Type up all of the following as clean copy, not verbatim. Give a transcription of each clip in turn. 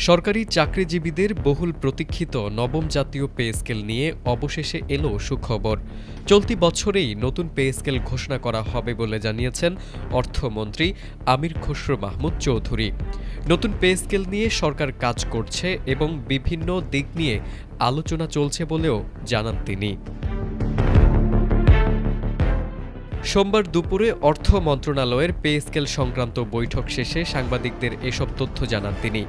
সরকারি চাকরিজীবীদের বহুল প্রতীক্ষিত নবম জাতীয় পে স্কেল নিয়ে অবশেষে এলো সুখবর। চলতি বছরেই নতুন পে স্কেল ঘোষণা করা হবে বলে জানিয়েছেন অর্থমন্ত্রী আমির খসরু মাহমুদ চৌধুরী। নতুন পে স্কেল নিয়ে সরকার কাজ করছে এবং বিভিন্ন দিক নিয়ে আলোচনা চলছে বলেও জানান তিনি। সোমবার দুপুরে অর্থ মন্ত্রণালয়ের পে স্কেল সংক্রান্ত বৈঠক শেষে সাংবাদিকদের এসব তথ্য জানান তিনি।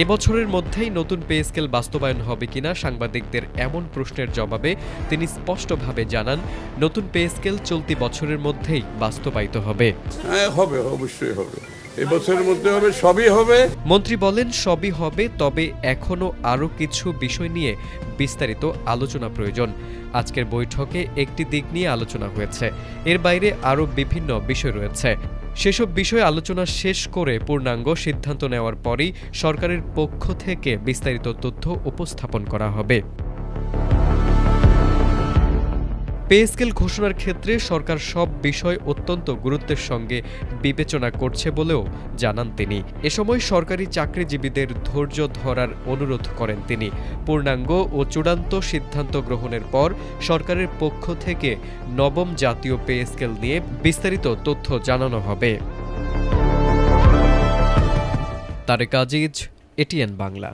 এবছরের মধ্যেই নতুন পে স্কেল বাস্তবায়ন হবে কিনা সাংবাদিকদের এমন প্রশ্নের জবাবে তিনি স্পষ্টভাবে জানান, নতুন পে স্কেল চলতি বছরের মধ্যেই বাস্তবায়িত হবে। হবে, অবশ্যই হবে, এবছরের মধ্যে হবে, সবই হবে। মন্ত্রী বলেন, সবই হবে, তবে এখনও আরও কিছু বিষয় নিয়ে বিস্তারিত আলোচনা প্রয়োজন। আজকের বৈঠকে একটি দিক নিয়ে আলোচনা হয়েছে, এর বাইরে আরও বিভিন্ন বিষয় রয়েছে। সেসব বিষয় আলোচনা শেষ করে পূর্ণাঙ্গ সিদ্ধান্ত নেওয়ার পরই সরকারের পক্ষ থেকে বিস্তারিত তথ্য উপস্থাপন করা হবে। পে স্কেল ঘোষণার ক্ষেত্রে সরকার সব বিষয় অত্যন্ত গুরুত্বের সঙ্গে বিবেচনা করছে বলেও জানান তিনি। এ সময় সরকারি চাকরিজীবীদের ধৈর্য ধরার অনুরোধ করেন তিনি। পূর্ণাঙ্গ ও চূড়ান্ত সিদ্ধান্ত গ্রহণের পর সরকারের পক্ষ থেকে নবম জাতীয় পে স্কেল নিয়ে বিস্তারিত তথ্য জানানো হবে। তারেক আজিজ, এটিএন বাংলা।